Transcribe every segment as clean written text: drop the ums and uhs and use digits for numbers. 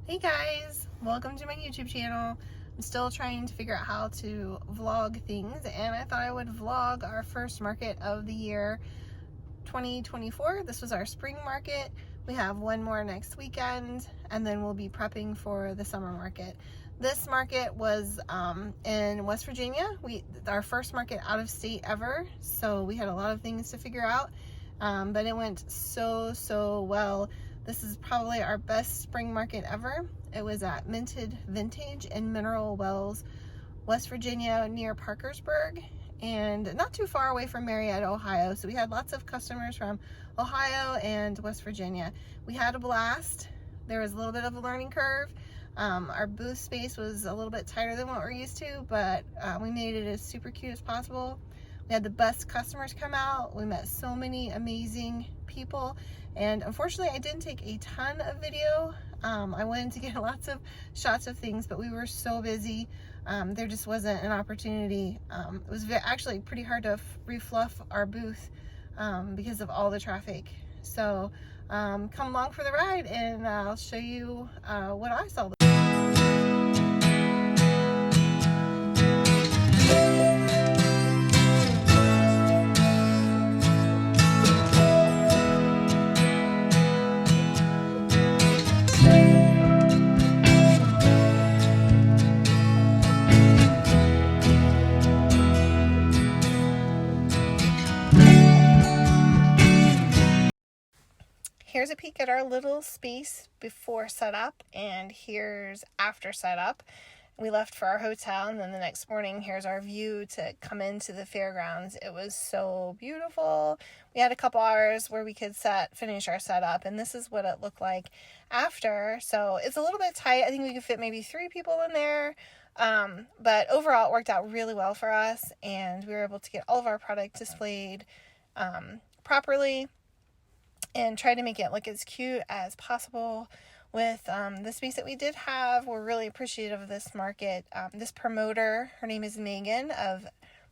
Hey guys, welcome to my YouTube channel. I'm still trying to figure out how to vlog things, and I thought I would vlog our first market of the year 2024. This was our spring market. We have one more next weekend, and then we'll be prepping for the summer market. This market was in West Virginia. Our first market out of state ever, so we had a lot of things to figure out, but it went so well. This is probably our best spring market ever. It was at Minted Vintage in Mineral Wells, West Virginia, near Parkersburg, and not too far away from Marietta, Ohio. So we had lots of customers from Ohio and West Virginia. We had a blast. There was a little bit of a learning curve. Our booth space was a little bit tighter than what we're used to, but we made it as super cute as possible. We had the best customers come out. We met so many amazing people, and unfortunately I didn't take a ton of video. I wanted to get lots of shots of things, but we were so busy. There just wasn't an opportunity. It was actually pretty hard to refluff our booth because of all the traffic. So come along for the ride, and I'll show you what I saw. Here's a peek at our little space before setup, and here's after setup. We left for our hotel, and then the next morning, here's our view to come into the fairgrounds. It was so beautiful. We had a couple hours where we could finish our setup, and this is what it looked like after. So it's a little bit tight. I think we could fit maybe 3 people in there. But overall, it worked out really well for us, and we were able to get all of our product displayed properly and try to make it look as cute as possible with the space that we did have. We're really appreciative of this market. This promoter, her name is Megan of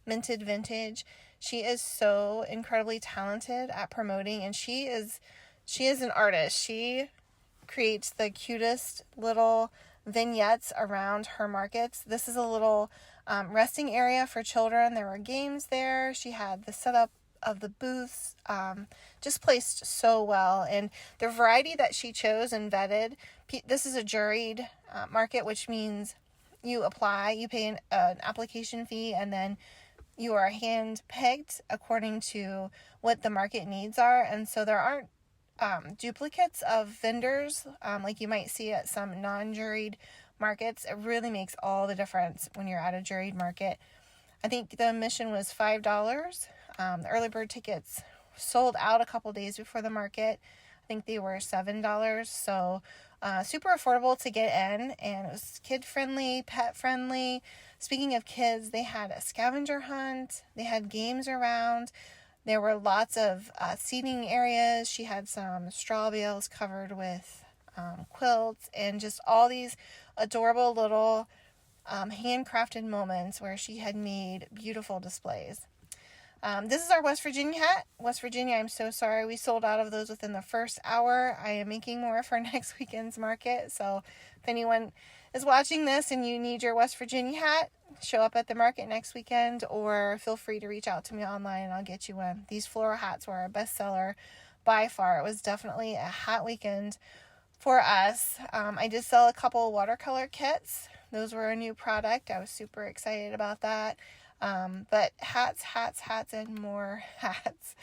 Minted Vintage. She is so incredibly talented at promoting, and she is an artist. She creates the cutest little vignettes around her markets. This is a little resting area for children. There were games there. She had the setup of the booths just placed so well, and the variety that she chose and vetted. This is a juried market, which means you pay an application fee, and then you are hand picked according to what the market needs are. And so there aren't duplicates of vendors like you might see at some non-juried markets. It really makes all the difference when you're at a juried market. I think the admission was $5. The early bird tickets sold out a couple days before the market. I think they were $7, so super affordable to get in, and it was kid-friendly, pet-friendly. Speaking of kids, they had a scavenger hunt. They had games around. There were lots of seating areas. She had some straw bales covered with quilts, and just all these adorable little handcrafted moments where she had made beautiful displays. This is our West Virginia hat. West Virginia, I'm so sorry. We sold out of those within the first hour. I am making more for next weekend's market. So if anyone is watching this and you need your West Virginia hat, show up at the market next weekend, or feel free to reach out to me online and I'll get you one. These floral hats were our best seller by far. It was definitely a hat weekend for us. I did sell a couple watercolor kits. Those were a new product. I was super excited about that. But hats, and more hats.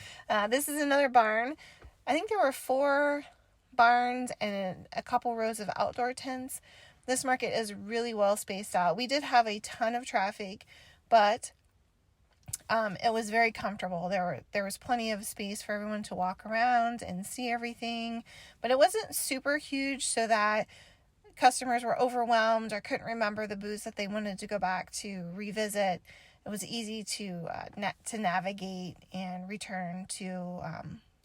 This is another barn. I think there were 4 barns and a couple rows of outdoor tents. This market is really well spaced out. We did have a ton of traffic, but it was very comfortable. There was plenty of space for everyone to walk around and see everything, but it wasn't super huge so that customers were overwhelmed or couldn't remember the booths that they wanted to go back to revisit. It was easy to navigate and return to,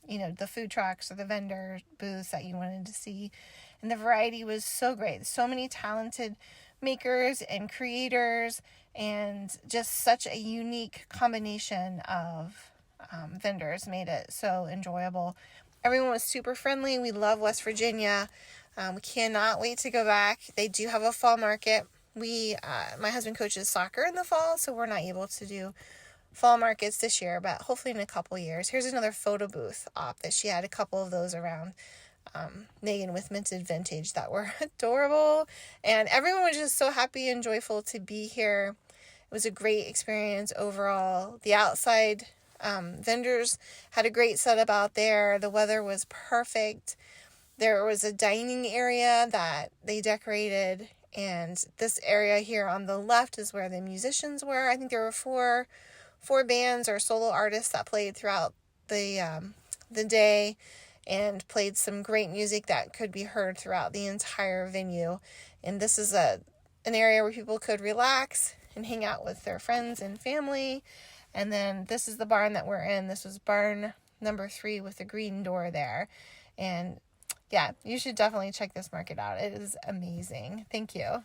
the food trucks or the vendor booths that you wanted to see. And the variety was so great. So many talented makers and creators, and just such a unique combination of vendors made it so enjoyable. Everyone was super friendly. We love West Virginia. We cannot wait to go back. They do have a fall market. My husband coaches soccer in the fall, so we're not able to do fall markets this year, but hopefully in a couple years. Here's another photo booth op that she had a couple of those around. Megan with Minted Vintage that were adorable, and everyone was just so happy and joyful to be here. It was a great experience overall. The outside vendors had a great setup out there. The weather was perfect. There was a dining area that they decorated, and this area here on the left is where the musicians were. I think there were four bands or solo artists that played throughout the day and played some great music that could be heard throughout the entire venue. And this is an area where people could relax and hang out with their friends and family. And then this is the barn that we're in. This was barn number 3 with the green door there. And yeah, you should definitely check this market out. It is amazing. Thank you.